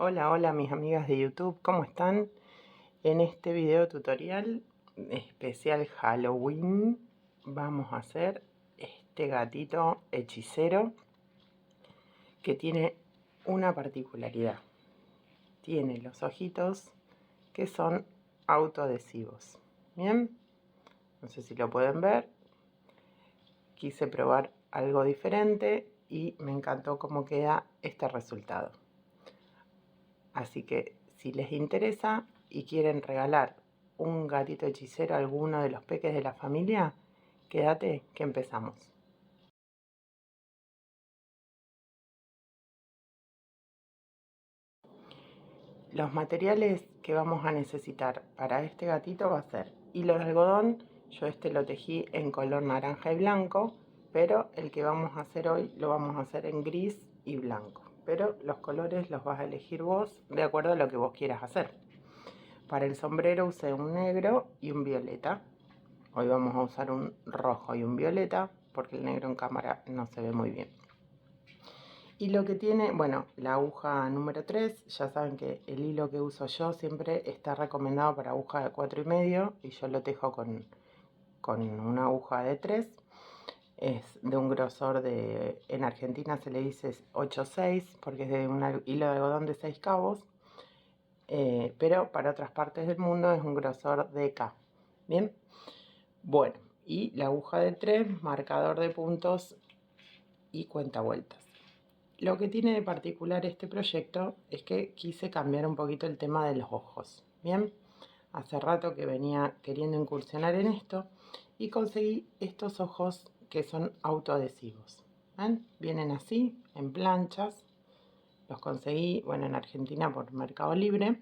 Hola, hola mis amigas de YouTube, ¿cómo están? En este video tutorial especial Halloween vamos a hacer este gatito hechicero que tiene una particularidad. Tiene los ojitos que son autoadhesivos. Bien, no sé si lo pueden ver. Quise probar algo diferente y me encantó cómo queda este resultado. Así que si les interesa y quieren regalar un gatito hechicero a alguno de los peques de la familia, quédate que empezamos. Los materiales que vamos a necesitar para este gatito va a ser hilo de algodón. Yo este lo tejí en color naranja y blanco, pero el que vamos a hacer hoy lo vamos a hacer en gris y blanco. Pero los colores los vas a elegir vos de acuerdo a lo que vos quieras hacer. Para el sombrero usé un negro y un violeta. Hoy vamos a usar un rojo y un violeta porque el negro en cámara no se ve muy bien. Y lo que tiene, bueno, la aguja número 3, ya saben que el hilo que uso yo siempre está recomendado para aguja de 4,5 y yo lo tejo con una aguja de 3. Es de un grosor de, en Argentina se le dice 8,6 porque es de un hilo de algodón de 6 cabos. Pero para otras partes del mundo es un grosor de K. Bien, bueno, y la aguja de 3, marcador de puntos y cuenta vueltas. Lo que tiene de particular este proyecto es que quise cambiar un poquito el tema de los ojos. Bien, hace rato que venía queriendo incursionar en esto y conseguí estos ojos que son autoadhesivos. ¿Ven? Vienen así, en planchas. Los conseguí, bueno, en Argentina por Mercado Libre.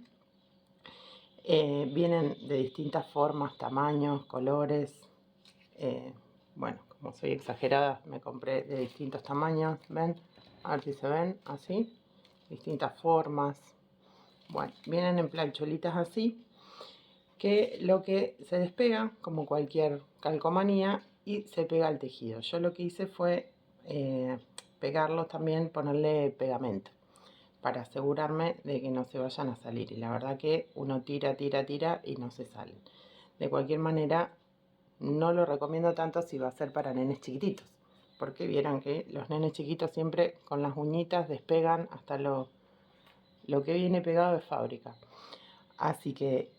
Vienen de distintas formas, tamaños, colores. Bueno, como soy exagerada, me compré de distintos tamaños. ¿Ven? A ver si se ven así. Distintas formas. Bueno, vienen en planchuelitas así, que lo que se despega, como cualquier calcomanía, y se pega al tejido. Yo lo que hice fue pegarlos también, ponerle pegamento, para asegurarme de que no se vayan a salir. Y la verdad que uno tira y no se salen. De cualquier manera, no lo recomiendo tanto si va a ser para nenes chiquititos, porque vieron que los nenes chiquitos siempre con las uñitas despegan hasta lo que viene pegado de fábrica. Así que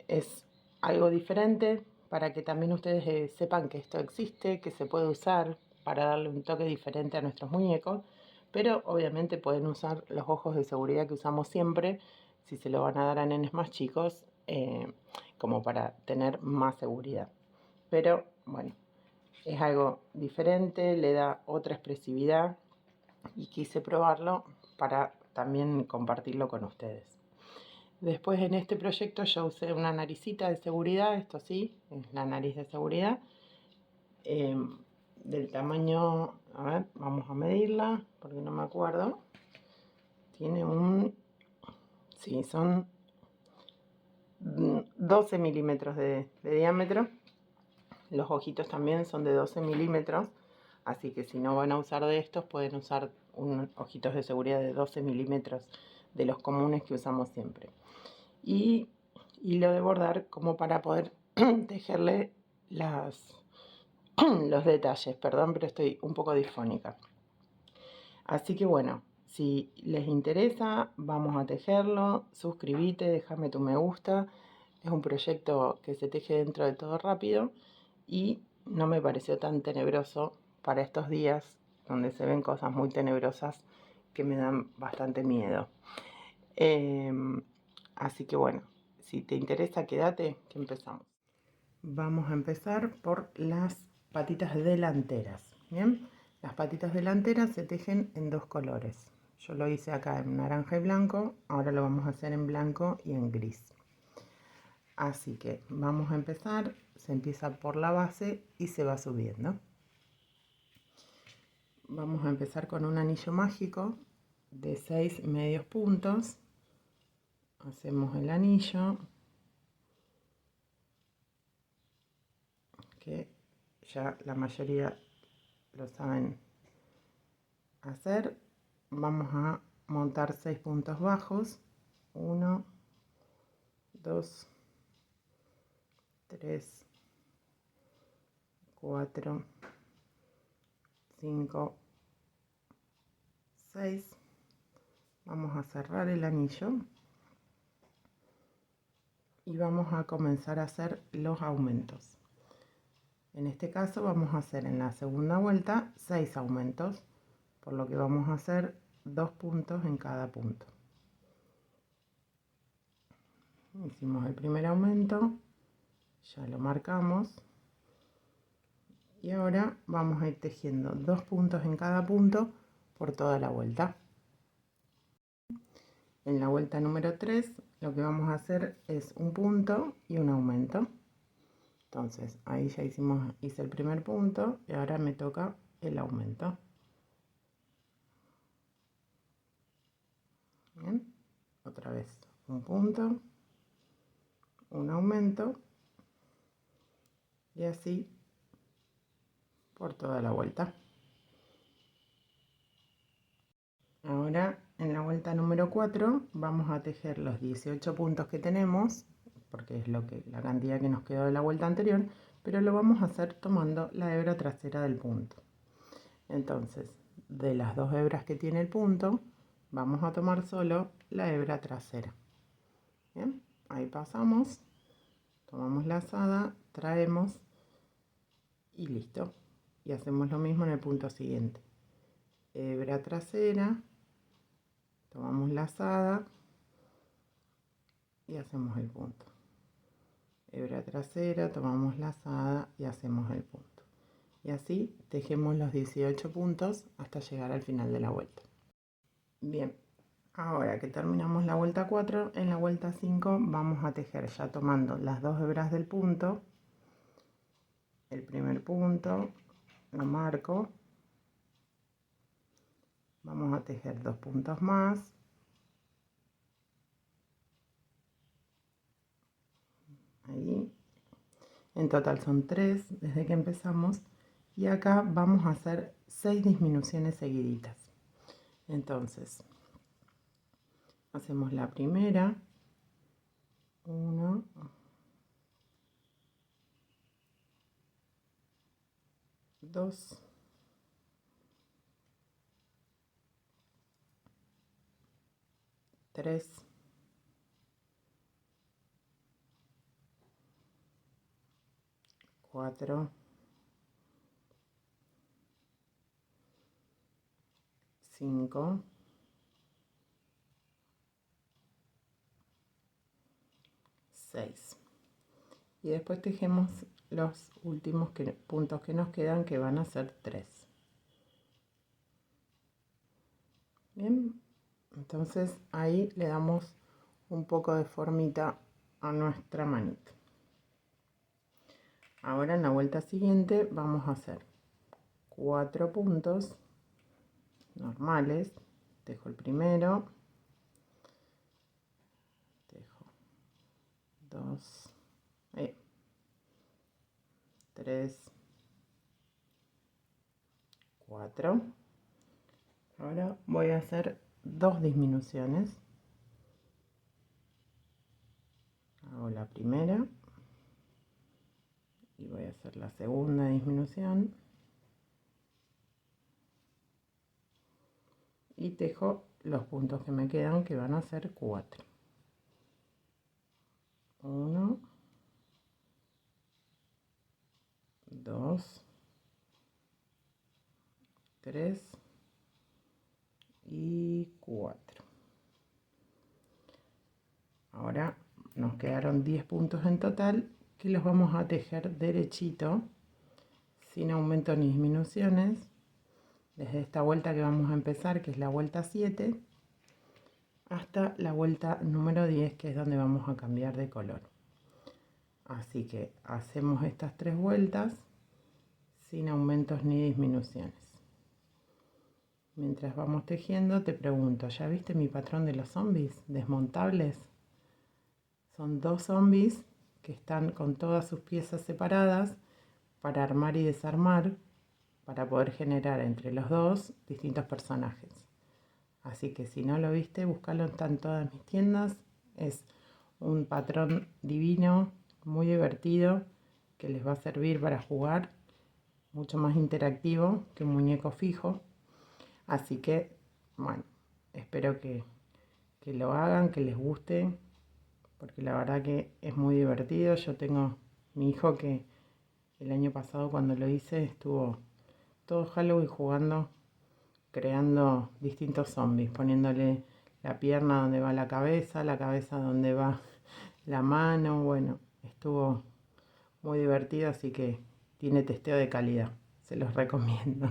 es algo diferente para que también ustedes sepan que esto existe, que se puede usar para darle un toque diferente a nuestros muñecos, pero obviamente pueden usar los ojos de seguridad que usamos siempre si se lo van a dar a nenes más chicos, como para tener más seguridad. Pero bueno, es algo diferente, le da otra expresividad y quise probarlo para también compartirlo con ustedes. Después en este proyecto yo usé una naricita de seguridad, esto sí, es la nariz de seguridad, del tamaño, a ver, vamos a medirla porque no me acuerdo. Tiene un, sí, son 12 milímetros de diámetro. Los ojitos también son de 12 milímetros, así que si no van a usar de estos, pueden usar ojitos de seguridad de 12 milímetros de los comunes que usamos siempre. Y hilo de bordar como para poder tejerle los detalles. Perdón, pero estoy un poco disfónica. Así que bueno, si les interesa, vamos a tejerlo. Suscríbete, déjame tu me gusta. Es un proyecto que se teje dentro de todo rápido y no me pareció tan tenebroso para estos días donde se ven cosas muy tenebrosas que me dan bastante miedo. Así que bueno, si te interesa, quédate que empezamos. Vamos a empezar por las patitas delanteras. Bien, las patitas delanteras se tejen en dos colores. Yo lo hice acá en naranja y blanco, ahora lo vamos a hacer en blanco y en gris. Así que vamos a empezar, se empieza por la base y se va subiendo. Vamos a empezar con un anillo mágico de 6 medios puntos. Hacemos el anillo, que ya la mayoría lo saben hacer. Vamos a montar 6 puntos bajos. 1, 2, 3, 4, 5, 6. Vamos a cerrar el anillo y vamos a comenzar a hacer los aumentos. En este caso vamos a hacer en la segunda vuelta 6 aumentos, por lo que vamos a hacer 2 puntos en cada punto. Hicimos el primer aumento, ya lo marcamos, y ahora vamos a ir tejiendo 2 puntos en cada punto por toda la vuelta. En la vuelta número 3 lo que vamos a hacer es un punto y un aumento. Entonces ahí ya hice el primer punto y ahora me toca el aumento. Bien, otra vez un punto, un aumento y así por toda la vuelta. Ahora en la vuelta número 4 vamos a tejer los 18 puntos que tenemos, porque es la cantidad que nos quedó de la vuelta anterior, pero lo vamos a hacer tomando la hebra trasera del punto. Entonces, de las 2 hebras que tiene el punto, vamos a tomar solo la hebra trasera. Bien, ahí pasamos, tomamos la lazada, traemos y listo. Y hacemos lo mismo en el punto siguiente. Hebra trasera, tomamos lazada y hacemos el punto. Hebra trasera, tomamos lazada y hacemos el punto. Y así tejemos los 18 puntos hasta llegar al final de la vuelta. Bien, ahora que terminamos la vuelta 4, en la vuelta 5 vamos a tejer ya tomando las 2 hebras del punto. El primer punto lo marco, vamos a tejer 2 puntos más, ahí, en total son 3 desde que empezamos, y acá vamos a hacer 6 disminuciones seguiditas. Entonces hacemos la primera, 1, 2, 3, 4, 5, 6. Y después tejemos los últimos puntos que nos quedan, que van a ser 3. Bien, entonces ahí le damos un poco de formita a nuestra manita. Ahora en la vuelta siguiente vamos a hacer 4 puntos normales. Tejo el primero, tejo 2, 3, 4. Ahora voy a hacer 2 disminuciones. Hago la primera y voy a hacer la segunda disminución y tejo los puntos que me quedan, que van a ser 4. 1, 2, 3 y 4. Ahora nos quedaron 10 puntos en total, que los vamos a tejer derechito, sin aumento ni disminuciones, desde esta vuelta que vamos a empezar, que es la vuelta 7, hasta la vuelta número 10, que es donde vamos a cambiar de color. Así que hacemos estas 3 vueltas sin aumentos ni disminuciones. Mientras vamos tejiendo, te pregunto, ¿ya viste mi patrón de los zombies desmontables? Son 2 zombies que están con todas sus piezas separadas para armar y desarmar, para poder generar entre los dos distintos personajes. Así que si no lo viste, búscalo, está en todas mis tiendas. Es un patrón divino, muy divertido, que les va a servir para jugar, mucho más interactivo que un muñeco fijo. Así que, bueno, espero que lo hagan, que les guste, porque la verdad que es muy divertido. Yo tengo mi hijo que el año pasado cuando lo hice estuvo todo Halloween jugando, creando distintos zombies, poniéndole la pierna donde va la cabeza donde va la mano. Bueno, estuvo muy divertido, así que tiene testeo de calidad, se los recomiendo.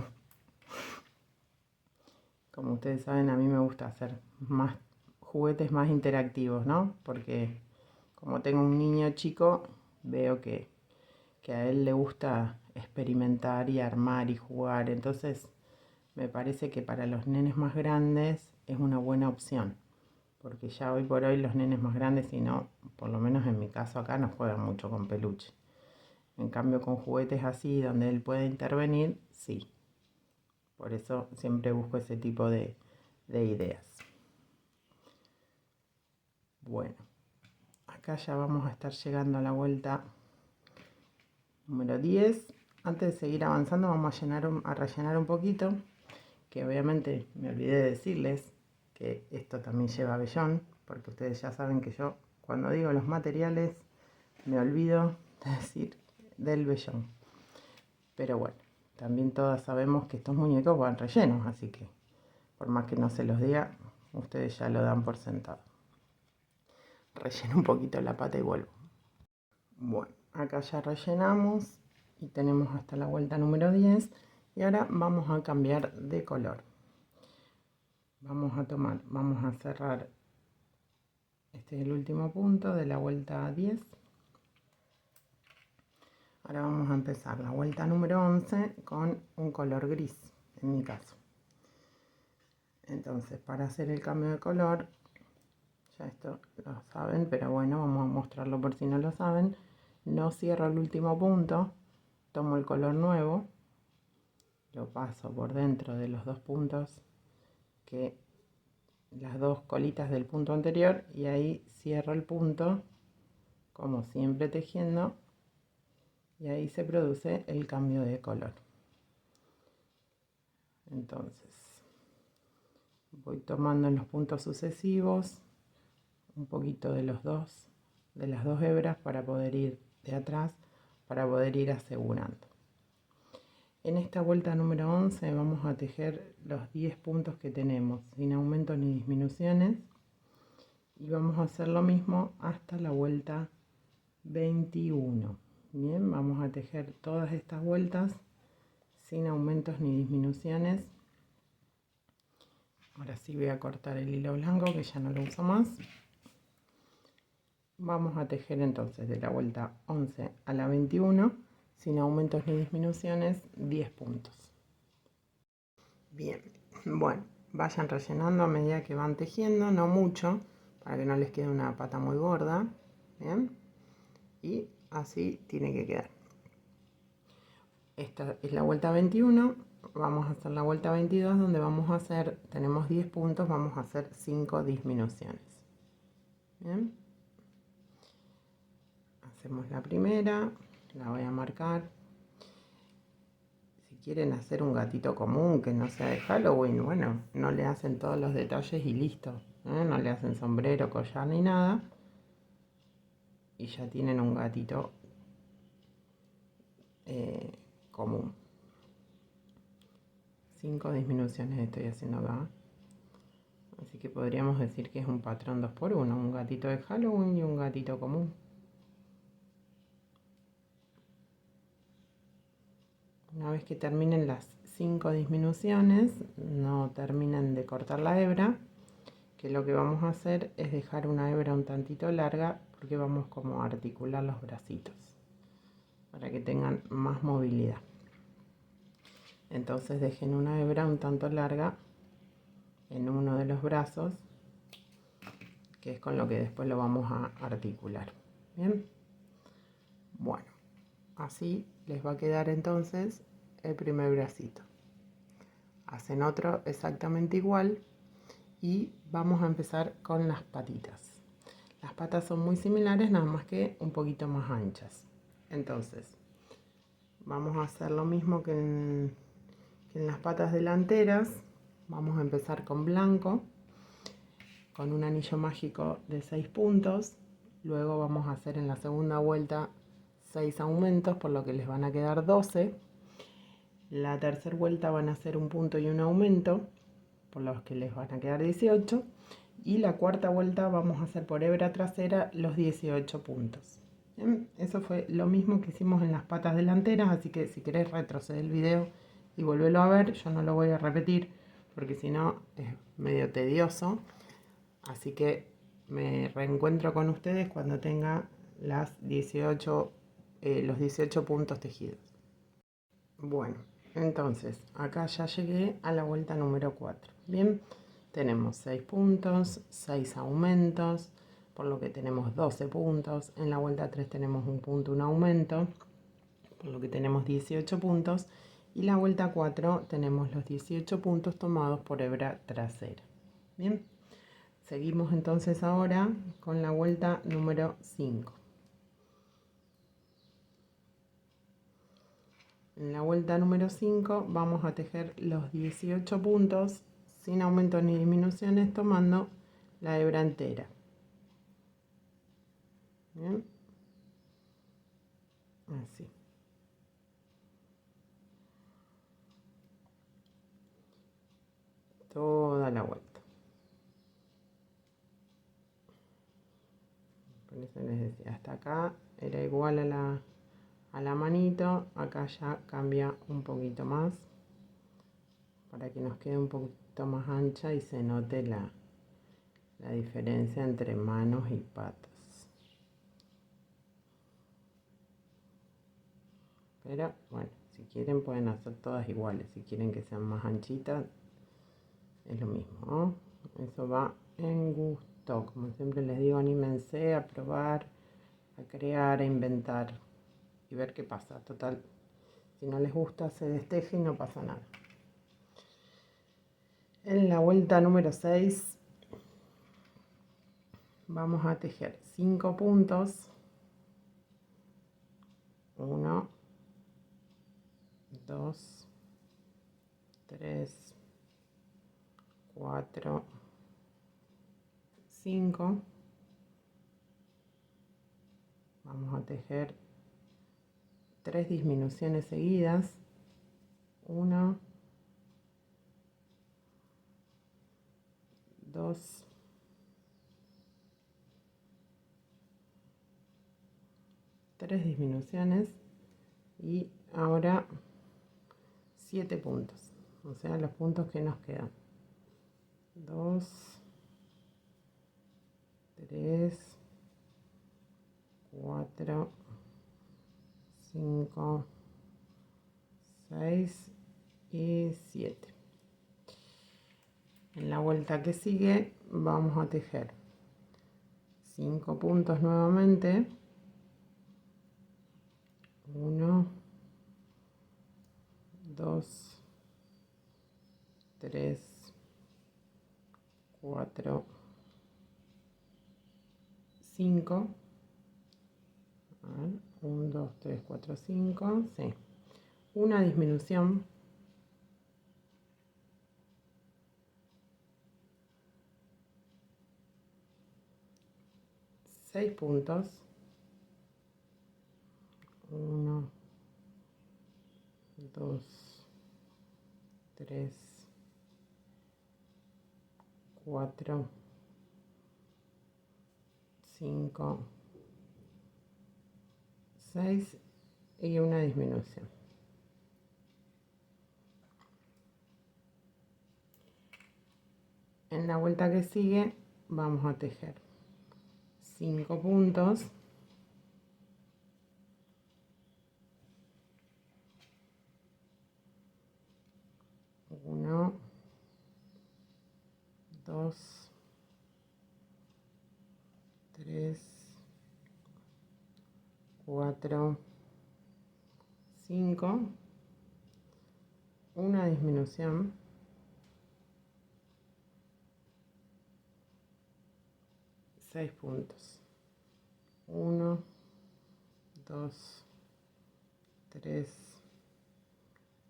Como ustedes saben, a mí me gusta hacer más juguetes más interactivos, ¿no? Porque como tengo un niño chico, veo que a él le gusta experimentar y armar y jugar. Entonces me parece que para los nenes más grandes es una buena opción. Porque ya hoy por hoy los nenes más grandes, si no, por lo menos en mi caso acá, no juegan mucho con peluche. En cambio con juguetes así, donde él puede intervenir, sí. Por eso siempre busco ese tipo de ideas. Bueno, acá ya vamos a estar llegando a la vuelta número 10. Antes de seguir avanzando vamos a rellenar un poquito, que obviamente me olvidé de decirles que esto también lleva vellón, porque ustedes ya saben que yo cuando digo los materiales me olvido de decir del vellón. Pero bueno, también todas sabemos que estos muñecos van rellenos, así que por más que no se los diga, ustedes ya lo dan por sentado. Relleno un poquito la pata y vuelvo. Bueno, acá ya rellenamos y tenemos hasta la vuelta número 10 y ahora vamos a cambiar de color. Vamos a cerrar, este es el último punto de la vuelta 10. Ahora vamos a empezar la vuelta número 11 con un color gris, en mi caso. Entonces, para hacer el cambio de color, ya esto lo saben, pero bueno, vamos a mostrarlo por si no lo saben. No cierro el último punto, tomo el color nuevo, lo paso por dentro de los dos puntos, las dos colitas del punto anterior, y ahí cierro el punto, como siempre tejiendo, y ahí se produce el cambio de color. Entonces voy tomando en los puntos sucesivos un poquito de las dos hebras para poder ir de atrás, para poder ir asegurando. En esta vuelta número 11 vamos a tejer los 10 puntos que tenemos sin aumentos ni disminuciones, y vamos a hacer lo mismo hasta la vuelta 21. Bien, vamos a tejer todas estas vueltas sin aumentos ni disminuciones. Ahora sí voy a cortar el hilo blanco, que ya no lo uso más. Vamos a tejer entonces de la vuelta 11 a la 21 sin aumentos ni disminuciones 10 puntos. Bien, bueno, vayan rellenando a medida que van tejiendo, no mucho, para que no les quede una pata muy gorda. Bien, y así tiene que quedar. Esta es la vuelta 21, vamos a hacer la vuelta 22, donde vamos a hacer, tenemos 10 puntos, vamos a hacer 5 disminuciones. Bien, hacemos la primera, la voy a marcar. Si quieren hacer un gatito común que no sea de Halloween, bueno, no le hacen todos los detalles y listo, no le hacen sombrero, collar ni nada, y ya tienen un gatito común. 5 disminuciones estoy haciendo acá, así que podríamos decir que es un patrón 2x1, un gatito de Halloween y un gatito común. Una vez que terminen las 5 disminuciones, no terminen de cortar la hebra, que lo que vamos a hacer es dejar una hebra un tantito larga, porque vamos como a articular los bracitos para que tengan más movilidad. Entonces dejen una hebra un tanto larga en uno de los brazos, que es con lo que después lo vamos a articular. Bien, bueno, así les va a quedar entonces el primer bracito. Hacen otro exactamente igual y vamos a empezar con las patitas. Las patas son muy similares, nada más que un poquito más anchas. Entonces, vamos a hacer lo mismo que en las patas delanteras. Vamos a empezar con blanco, con un anillo mágico de 6 puntos. Luego vamos a hacer en la segunda vuelta 6 aumentos, por lo que les van a quedar 12. La tercera vuelta van a hacer un punto y un aumento, por los que les van a quedar 18. Y la cuarta vuelta vamos a hacer por hebra trasera los 18 puntos. Bien, eso fue lo mismo que hicimos en las patas delanteras, así que si querés retroceder el video y volverlo a ver, yo no lo voy a repetir porque si no es medio tedioso. Así que me reencuentro con ustedes cuando tenga los 18 puntos tejidos. Bueno, entonces acá ya llegué a la vuelta número 4. Bien, tenemos 6 puntos, 6 aumentos, por lo que tenemos 12 puntos. En la vuelta 3 tenemos un punto, un aumento, por lo que tenemos 18 puntos. Y la vuelta 4 tenemos los 18 puntos tomados por hebra trasera. Bien, seguimos entonces ahora con la vuelta número 5. En la vuelta número 5 vamos a tejer los 18 puntos sin aumentos ni disminuciones, tomando la hebra entera. Bien, así. Toda la vuelta. Por eso les decía, hasta acá era igual a la manito, acá ya cambia un poquito más, para que nos quede un poquito más ancha y se note la diferencia entre manos y patas. Pero bueno, si quieren pueden hacer todas iguales, si quieren que sean más anchitas, es lo mismo, ¿no? Eso va en gusto, como siempre les digo, anímense a probar, a crear, a inventar y ver qué pasa. Total, si no les gusta se desteje y no pasa nada. En la vuelta número 6 vamos a tejer 5 puntos, 1, 2, 3, 4, 5. Vamos a tejer 3 disminuciones seguidas, 1, 2, 3 disminuciones y ahora 7 puntos, o sea, los puntos que nos quedan: 2, 3, 4, 5, 6 y 7. En la vuelta que sigue vamos a tejer 5 puntos nuevamente, 1, 2, 3, 4, 5. 1, 2, 3, 4, 5, sí. Una disminución, 6 puntos, 1, 2, 3, 4, 5, 6 y una disminución. En la vuelta que sigue vamos a tejer 5 puntos, 1, 2, 3, 4, 5, una disminución, 6 puntos. 1, 2, 3,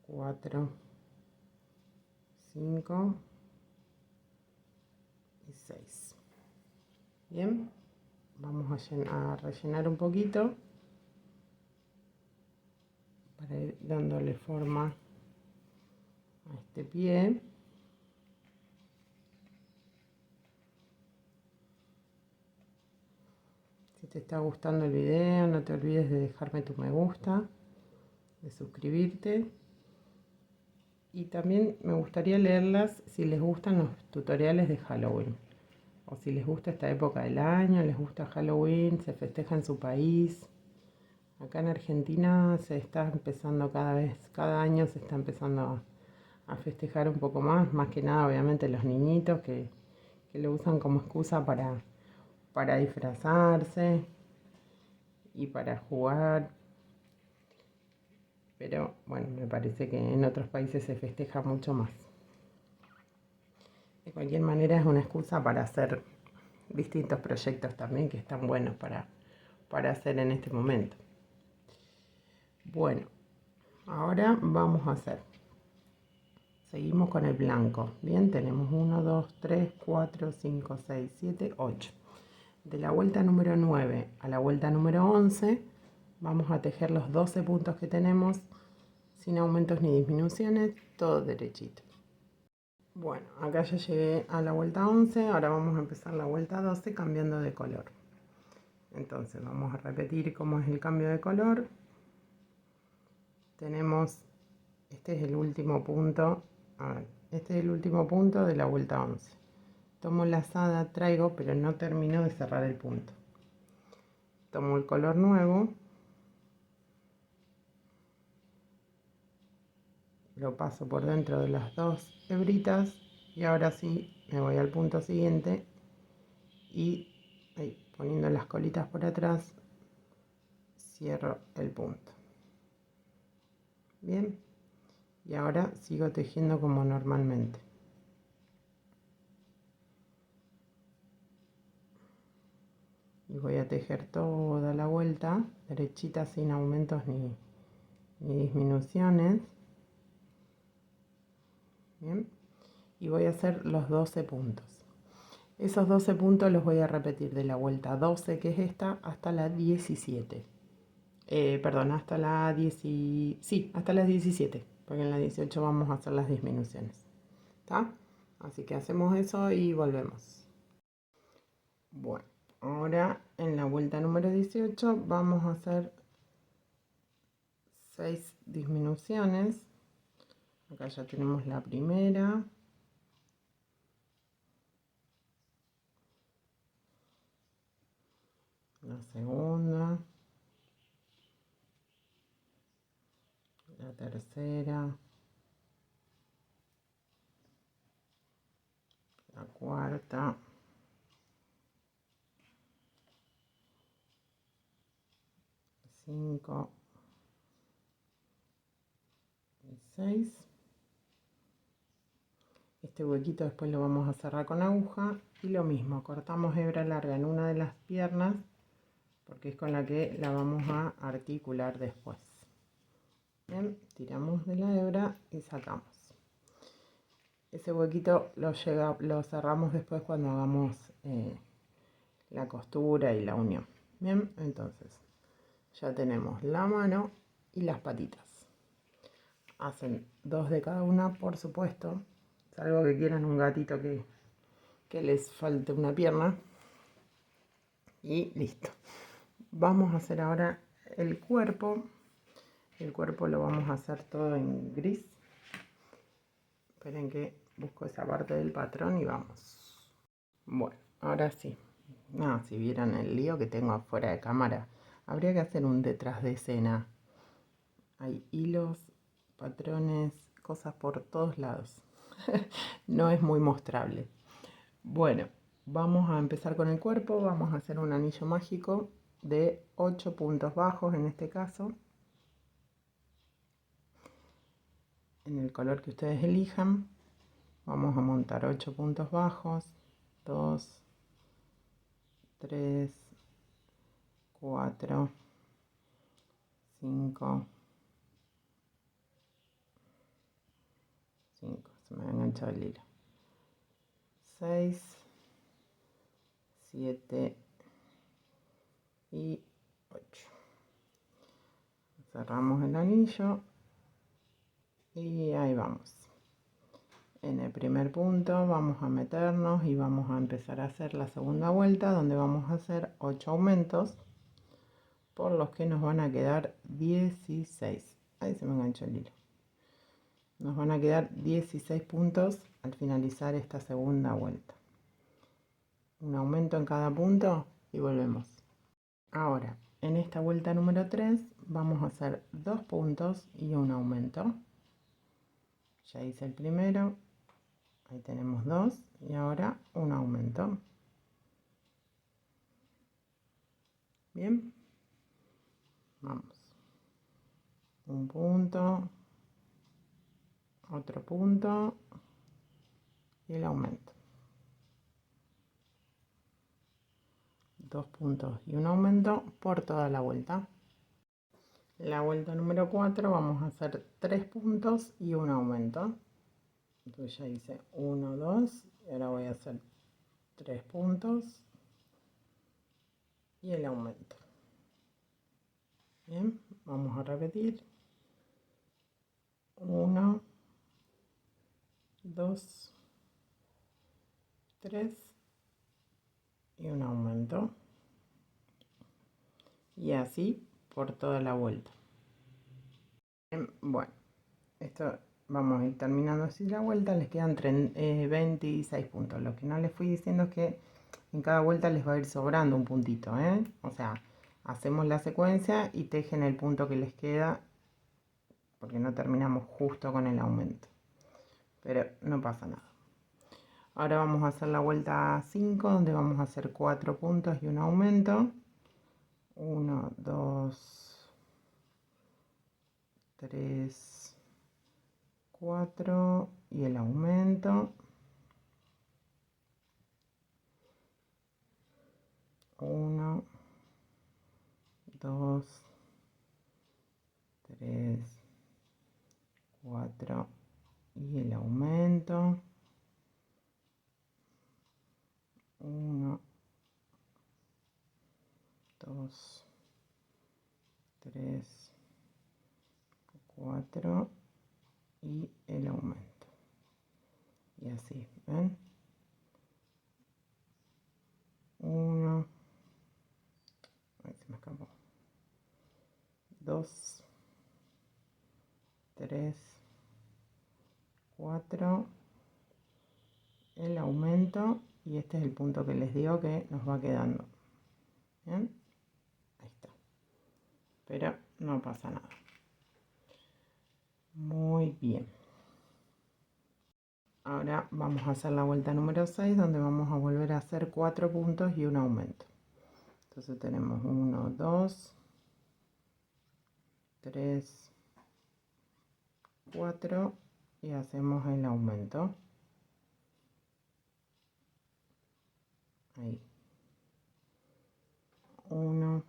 4, 5 y 6. Bien, vamos a rellenar un poquito para ir dándole forma a este pie. Si te está gustando el video, no te olvides de dejarme tu me gusta, de suscribirte. Y también me gustaría leerlas si les gustan los tutoriales de Halloween. O si les gusta esta época del año, les gusta Halloween, se festeja en su país. Acá en Argentina se está empezando cada año se está empezando a festejar un poco más que nada obviamente los niñitos que lo usan como excusa para disfrazarse y para jugar. Pero bueno, me parece que en otros países se festeja mucho más. De cualquier manera es una excusa para hacer distintos proyectos también que están buenos para hacer en este momento. Bueno, ahora vamos a hacer. Seguimos con el blanco. Bien, tenemos 1, 2, 3, 4, 5, 6, 7, 8. De la vuelta número 9 a la vuelta número 11 vamos a tejer los 12 puntos que tenemos sin aumentos ni disminuciones, todo derechito. Bueno, acá ya llegué a la vuelta 11, ahora vamos a empezar la vuelta 12 cambiando de color. Entonces vamos a repetir cómo es el cambio de color. Tenemos, este es el último punto, este es el último punto de la vuelta 11. Tomo lazada, traigo, pero no termino de cerrar el punto. Tomo el color nuevo, lo paso por dentro de las dos hebritas y ahora sí me voy al punto siguiente y ahí, poniendo las colitas por atrás, cierro el punto. Bien, y ahora sigo tejiendo como normalmente. Y voy a tejer toda la vuelta derechita sin aumentos ni disminuciones. Bien, y voy a hacer los 12 puntos. Esos 12 puntos los voy a repetir de la vuelta 12, que es esta, hasta la 17. Perdón, hasta la 10, sí, hasta las 17, porque en la 18 vamos a hacer las disminuciones. ¿Está? Así que hacemos eso y volvemos. Bueno, ahora en la vuelta número 18 vamos a hacer 6 disminuciones. Acá ya tenemos la primera. La segunda. La tercera. La cuarta. 5 y 6. Este huequito después lo vamos a cerrar con aguja y lo mismo, cortamos hebra larga en una de las piernas porque es con la que la vamos a articular después. Bien, tiramos de la hebra y sacamos. Ese huequito lo cerramos después cuando hagamos la costura y la unión. Bien, entonces ya tenemos la mano y las patitas. Hacen 2 de cada una, por supuesto, salvo que quieran un gatito que les falte una pierna. Y listo. Vamos a hacer ahora el cuerpo. El cuerpo lo vamos a hacer todo en gris. Esperen que busco esa parte del patrón y vamos. Bueno, ahora sí. No, si vieran el lío que tengo afuera de cámara, habría que hacer un detrás de escena. Hay hilos, patrones, cosas por todos lados. No es muy mostrable. Bueno, vamos a empezar con el cuerpo. Vamos a hacer un anillo mágico de 8 puntos bajos en este caso. En el color que ustedes elijan. Vamos a montar 8 puntos bajos. 2, 3, 4, 5, 5, se me ha enganchado el hilo, 6, 7 y 8. Cerramos el anillo y ahí vamos. En el primer punto vamos a meternos y vamos a empezar a hacer la segunda vuelta, donde vamos a hacer 8 aumentos, por los que nos van a quedar 16. Ahí se me enganchó el hilo. Nos van a quedar 16 puntos al finalizar esta segunda vuelta. Un aumento en cada punto y volvemos. Ahora, en esta vuelta número 3 vamos a hacer 2 puntos y un aumento. Ya hice el primero, ahí tenemos 2 y ahora un aumento. Bien, vamos. Un punto, otro punto y el aumento. 2 puntos y un aumento por toda la vuelta. La vuelta número 4 vamos a hacer 3 puntos y un aumento. Entonces ya hice 1, 2 y ahora voy a hacer 3 puntos y el aumento. Bien, vamos a repetir. 1, 2, 3 y un aumento. Y así por toda la vuelta. Bien, bueno, esto vamos a ir terminando así la vuelta. Les quedan 26 puntos. Lo que no les fui diciendo es que en cada vuelta les va a ir sobrando un puntito, ¿eh? O sea, hacemos la secuencia y tejen el punto que les queda, porque no terminamos justo con el aumento, pero no pasa nada. Ahora vamos a hacer la vuelta 5, donde vamos a hacer 4 puntos y un aumento. 1, 2, 3, 4 y el aumento. 1, 2, 3, 4 y el aumento. 1, 2, 3, 4 y el aumento. Y así, ¿ven? 1, ahí se me escapó. 2, 3, 4, el aumento, y este es el punto que les digo que nos va quedando. ¿Bien? Ahí está. Pero no pasa nada. Muy bien. Ahora vamos a hacer la vuelta número 6, donde vamos a volver a hacer 4 puntos y un aumento. Entonces tenemos 1, 2, 3, 4 y hacemos el aumento. Ahí. 1,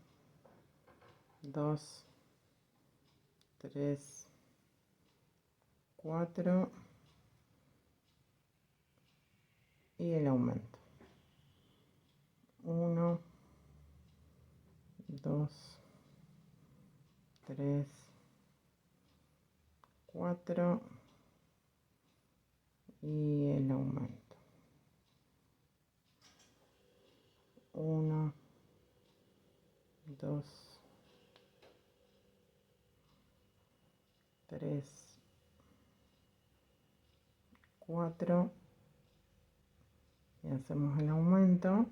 2, 3, 4 y el aumento. 1, 2, 3, 4 y el aumento. 1, 2, 3, 4 y hacemos el aumento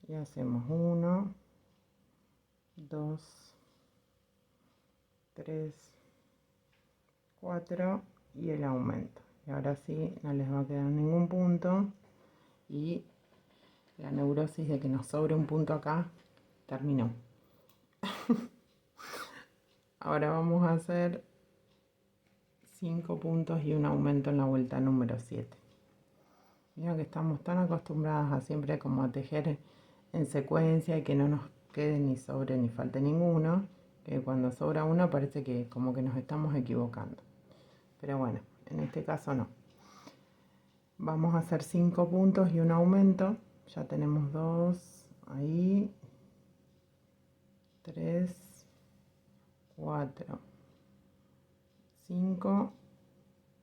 y hacemos 1, 2, 3, 4 y el aumento. Y ahora sí no les va a quedar ningún punto y la neurosis de que nos sobre un punto acá terminó. Ahora vamos a hacer 5 puntos y un aumento en la vuelta número 7. Vieron que estamos tan acostumbradas a siempre como a tejer en secuencia y que no nos quede ni sobre ni falte ninguno, que cuando sobra uno parece que como que nos estamos equivocando. Pero bueno, en este caso no. Vamos a hacer 5 puntos y un aumento. Ya tenemos 2 ahí, 3, 4, 5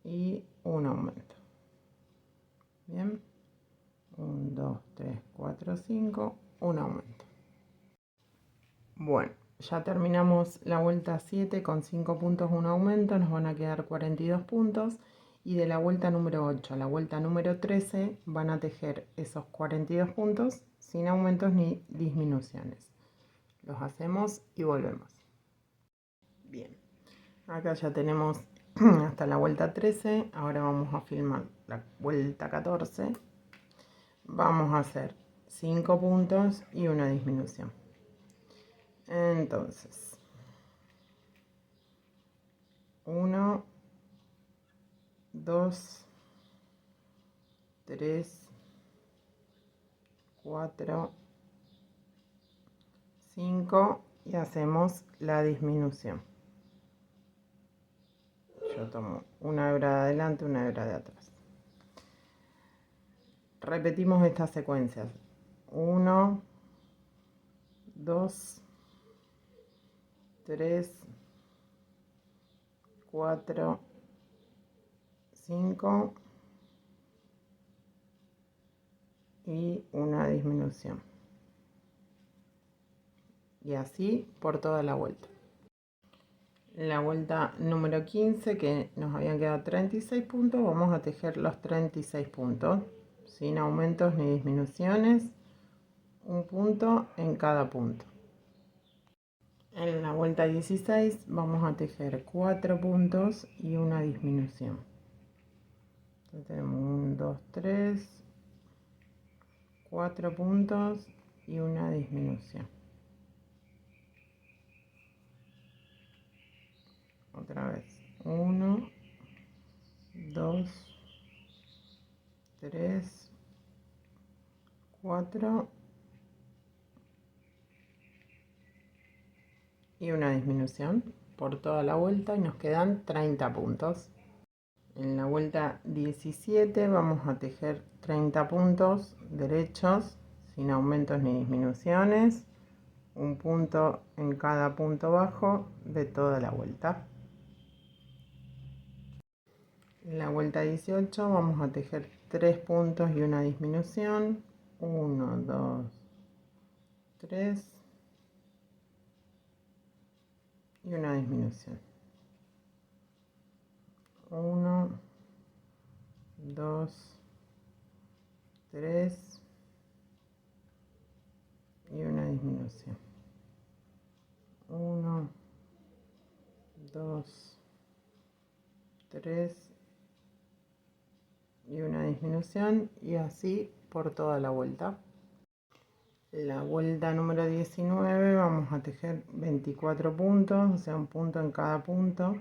y un aumento. Bien, 1, 2, 3, 4, 5, un aumento. Bueno, ya terminamos la vuelta 7 con 5 puntos, un aumento, nos van a quedar 42 puntos. Y de la vuelta número 8 a la vuelta número 13 van a tejer esos 42 puntos sin aumentos ni disminuciones. Los hacemos y volvemos. Bien, acá ya tenemos hasta la vuelta 13, ahora vamos a filmar la vuelta 14. Vamos a hacer 5 puntos y una disminución. Entonces, 1, 2, 3, 4, 5 y hacemos la disminución. Yo tomo una hebra de adelante, una hebra de atrás. Repetimos estas secuencias. 1, 2, 3, 4, 5 y una disminución. Y así por toda la vuelta. La vuelta número 15, que nos habían quedado 36 puntos, vamos a tejer los 36 puntos sin aumentos ni disminuciones, un punto en cada punto. En la vuelta 16 vamos a tejer 4 puntos y una disminución. Entonces tenemos 1, 2, 3, 4 puntos y una disminución. Otra vez, 1, 2, 3, 4 y una disminución por toda la vuelta y nos quedan 30 puntos. En la vuelta 17 vamos a tejer 30 puntos derechos sin aumentos ni disminuciones, un punto en cada punto bajo de toda la vuelta. En la vuelta 18 vamos a tejer 3 puntos y una disminución, 1, 2, 3 y una disminución, 1, 2, 3 y una disminución, 1, 2, 3 y una disminución, y así por toda la vuelta. La vuelta número 19 vamos a tejer 24 puntos, o sea, un punto en cada punto.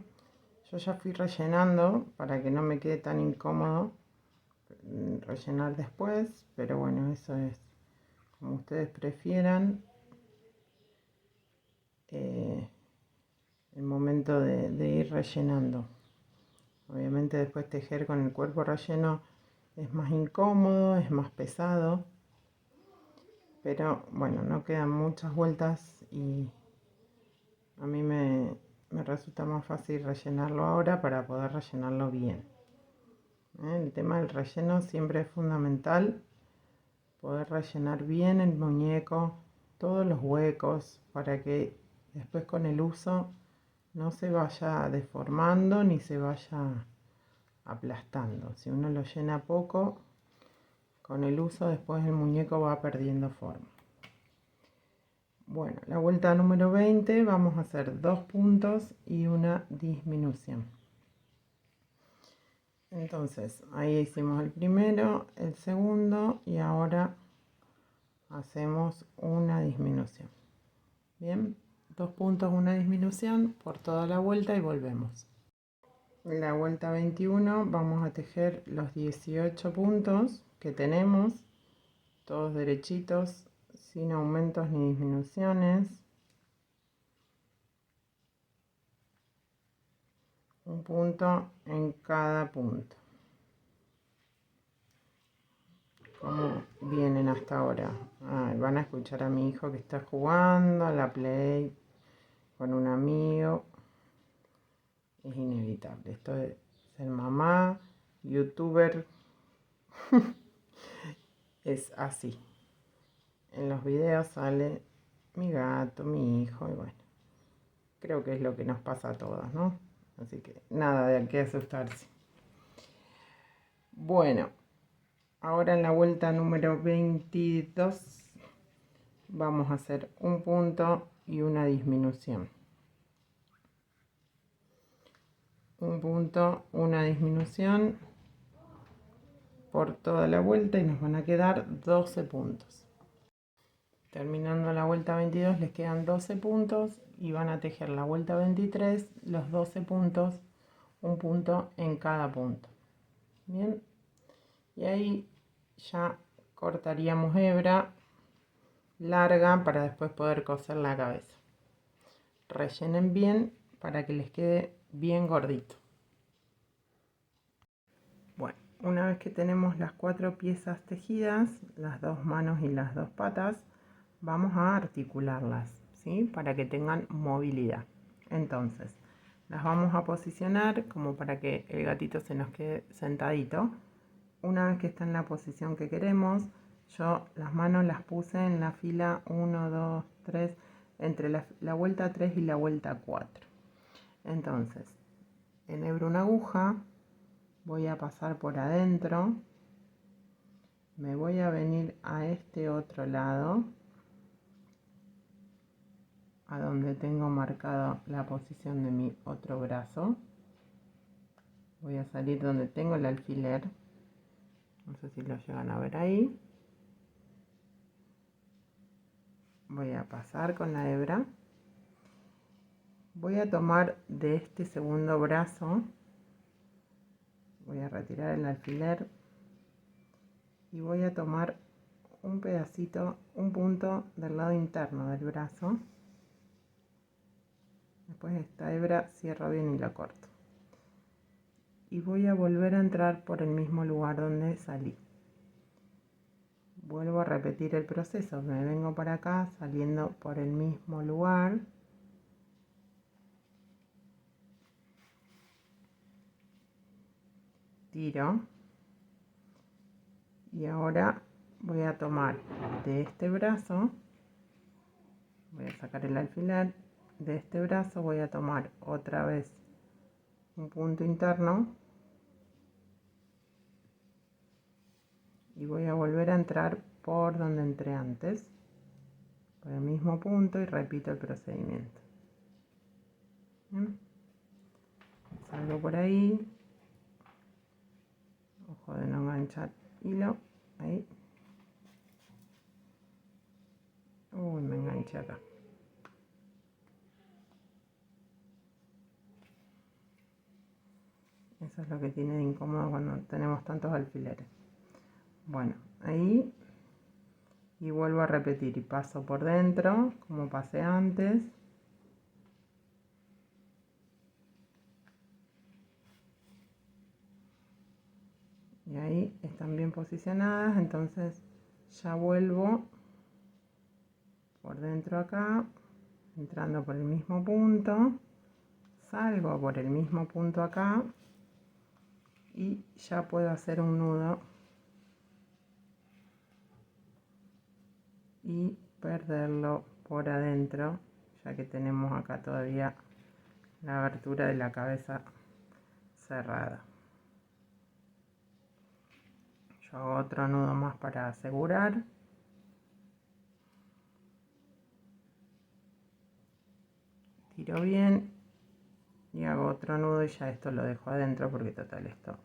Yo ya fui rellenando para que no me quede tan incómodo rellenar después, pero bueno, eso es como ustedes prefieran. El momento de ir rellenando. Obviamente después tejer con el cuerpo relleno es más incómodo, es más pesado, pero bueno, no quedan muchas vueltas y a mí me resulta más fácil rellenarlo ahora para poder rellenarlo bien. El tema del relleno siempre es fundamental, poder rellenar bien el muñeco, todos los huecos, para que después con el uso no se vaya deformando ni se vaya aplastando. Si uno lo llena poco, con el uso después el muñeco va perdiendo forma. Bueno, la vuelta número 20 vamos a hacer 2 puntos y una disminución. Entonces, ahí hicimos el primero, el segundo y ahora hacemos una disminución. Bien, 2 puntos, una disminución por toda la vuelta y volvemos. la vuelta 21 vamos a tejer los 18 puntos que tenemos, todos derechitos, sin aumentos ni disminuciones. Un punto en cada punto. Como vienen hasta ahora. Van a escuchar a mi hijo que está jugando a la Play con un amigo. Es inevitable. Esto de ser mamá, youtuber, es así. En los videos sale mi gato, mi hijo y bueno. Creo que es lo que nos pasa a todos, ¿no? Así que nada de qué asustarse. Bueno, ahora en la vuelta número 22 vamos a hacer un punto y una disminución. Un punto, una disminución por toda la vuelta y nos van a quedar 12 puntos. Terminando la vuelta 22 les quedan 12 puntos y van a tejer la vuelta 23 los 12 puntos, un punto en cada punto. Bien, y ahí ya cortaríamos hebra larga para después poder coser la cabeza. Rellenen bien para que les quede bien gordito. Bueno, una vez que tenemos las 4 piezas tejidas, las 2 manos y las 2 patas, vamos a articularlas, ¿sí? Para que tengan movilidad. Entonces, las vamos a posicionar como para que el gatito se nos quede sentadito. Una vez que está en la posición que queremos, yo las manos las puse en la fila 1, 2, 3, entre la vuelta 3 y la vuelta 4. Entonces, enhebro una aguja, voy a pasar por adentro, me voy a venir a este otro lado, a donde tengo marcado la posición de mi otro brazo. Voy a salir donde tengo el alfiler, no sé si lo llegan a ver ahí. Voy a pasar con la hebra. Voy a tomar de este segundo brazo, voy a retirar el alfiler y voy a tomar un pedacito, un punto del lado interno del brazo. Después esta hebra cierro bien y la corto. Y voy a volver a entrar por el mismo lugar donde salí. Vuelvo a repetir el proceso, me vengo para acá saliendo por el mismo lugar. Tiro. Y ahora voy a tomar de este brazo, voy a sacar el alfiler, de este brazo voy a tomar otra vez un punto interno y voy a volver a entrar por donde entré antes, por el mismo punto y repito el procedimiento. ¿Bien? Salgo por ahí, ojo de no enganchar hilo, ahí. Uy, me enganché acá. Eso es lo que tiene de incómodo cuando tenemos tantos alfileres. Bueno, ahí, y vuelvo a repetir y paso por dentro como pasé antes. Y ahí están bien posicionadas, entonces ya vuelvo por dentro acá, entrando por el mismo punto, salgo por el mismo punto acá y ya puedo hacer un nudo y perderlo por adentro, ya que tenemos acá todavía la abertura de la cabeza cerrada. Yo hago otro nudo más para asegurar. Tiro bien y hago otro nudo y ya esto lo dejo adentro porque total esto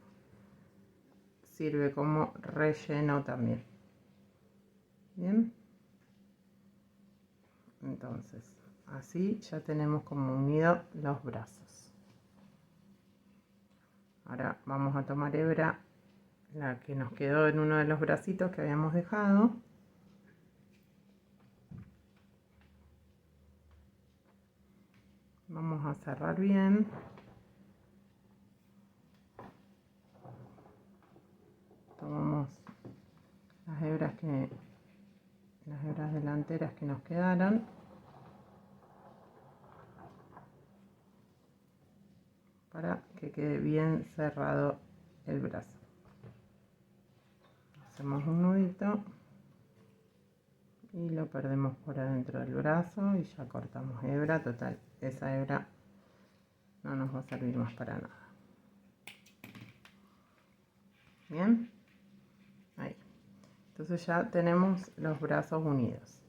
sirve como relleno también. Bien, entonces así ya tenemos como unido los brazos. Ahora vamos a tomar hebra, la que nos quedó en uno de los bracitos que habíamos dejado. Vamos a cerrar bien. Tomamos las hebras delanteras que nos quedaron. Para que quede bien cerrado el brazo. Hacemos un nudito y lo perdemos por adentro del brazo y ya cortamos hebra. Total, esa hebra no nos va a servir más para nada. Bien, ahí. Entonces ya tenemos los brazos unidos.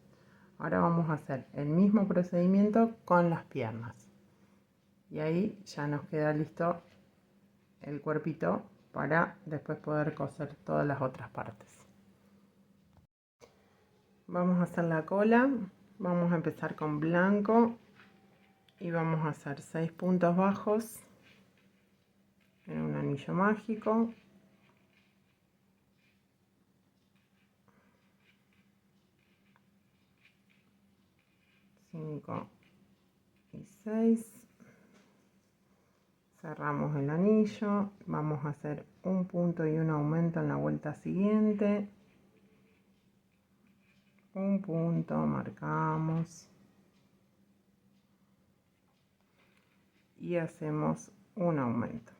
Ahora vamos a hacer el mismo procedimiento con las piernas. Y ahí ya nos queda listo el cuerpito para después poder coser todas las otras partes. Vamos a hacer la cola. Vamos a empezar con blanco y vamos a hacer 6 puntos bajos en un anillo mágico. 5 y 6. Cerramos el anillo. Vamos a hacer un punto y un aumento en la vuelta siguiente. Un punto, marcamos y hacemos un aumento.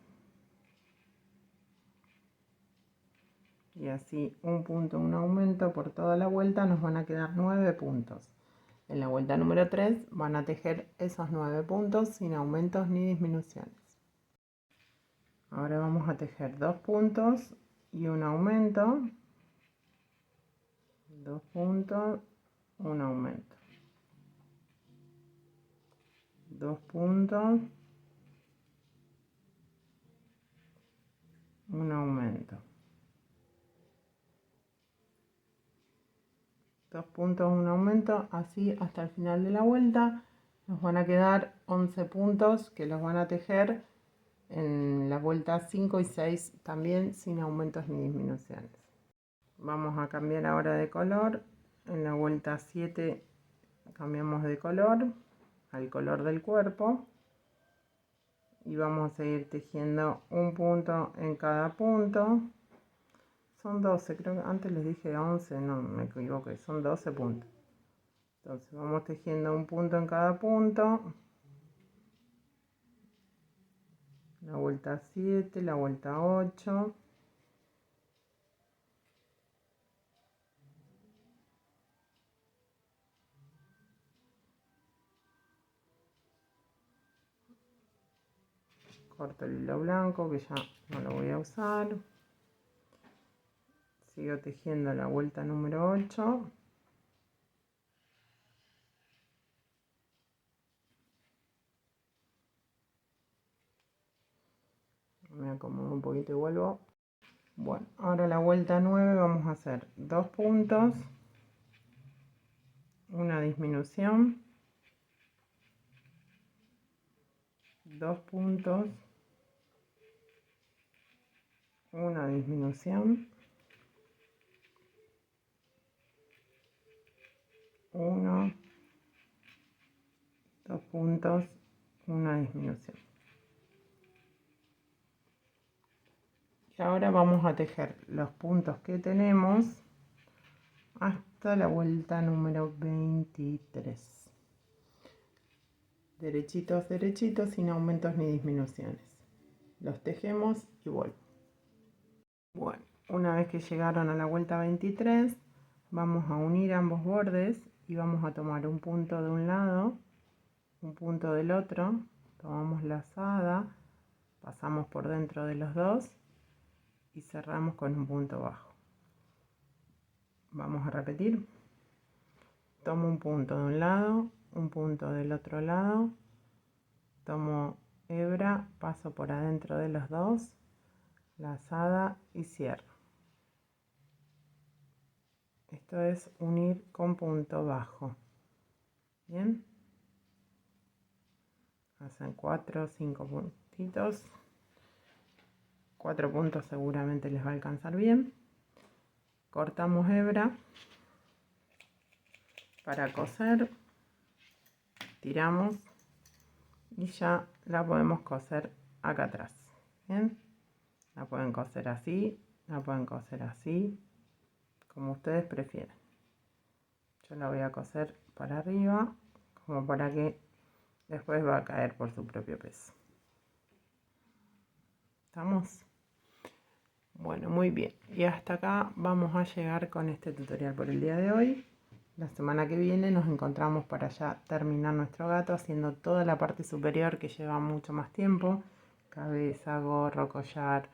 Y así un punto, un aumento por toda la vuelta, nos van a quedar 9 puntos. En la vuelta número 3 van a tejer esos 9 puntos sin aumentos ni disminuciones. Ahora vamos a tejer 2 puntos y un aumento. 2 puntos, un aumento. 2 puntos, un aumento. 2 puntos, un aumento, así hasta el final de la vuelta. Nos van a quedar 11 puntos que los van a tejer en la vuelta 5 y 6 también sin aumentos ni disminuciones. Vamos a cambiar ahora de color. En la vuelta 7 cambiamos de color al color del cuerpo y vamos a seguir tejiendo un punto en cada punto. Son 12, creo que antes les dije 11, no me equivoqué, son 12 puntos. Entonces vamos tejiendo un punto en cada punto. La vuelta 7, la vuelta 8. Corto el hilo blanco que ya no lo voy a usar. Sigo tejiendo la vuelta número 8. Me acomodo un poquito y vuelvo. Bueno, ahora la vuelta 9 vamos a hacer 2 puntos, una disminución, 2 puntos, una disminución, 1, 2 puntos, una disminución. Y ahora vamos a tejer los puntos que tenemos hasta la vuelta número 23. Derechitos, derechitos, sin aumentos ni disminuciones. Los tejemos y vuelvo. Bueno, una vez que llegaron a la vuelta 23, vamos a unir ambos bordes y vamos a tomar un punto de un lado, un punto del otro, tomamos la lazada, pasamos por dentro de los dos y cerramos con un punto bajo. Vamos a repetir. Tomo un punto de un lado, un punto del otro lado, tomo hebra, paso por adentro de los dos, lazada y cierro. Esto es unir con punto bajo. Bien, hacen 4 o 5 puntitos 4 puntos seguramente les va a alcanzar bien. Cortamos hebra para coser, tiramos y ya la podemos coser acá atrás. Bien, la pueden coser así, la pueden coser así, como ustedes prefieran. Yo la voy a coser para arriba, como para que después va a caer por su propio peso. ¿Estamos? Bueno, muy bien. Y hasta acá vamos a llegar con este tutorial por el día de hoy. La semana que viene nos encontramos para ya terminar nuestro gato haciendo toda la parte superior que lleva mucho más tiempo. Cabeza, gorro, collar.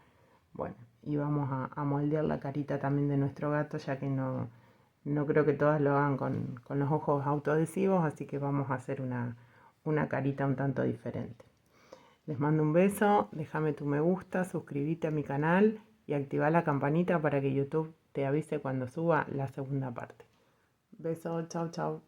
Bueno, y vamos a moldear la carita también de nuestro gato, ya que no creo que todas lo hagan con los ojos autoadhesivos, así que vamos a hacer una carita un tanto diferente. Les mando un beso, déjame tu me gusta, suscríbete a mi canal y activa la campanita para que YouTube te avise cuando suba la segunda parte. Beso, chau chau.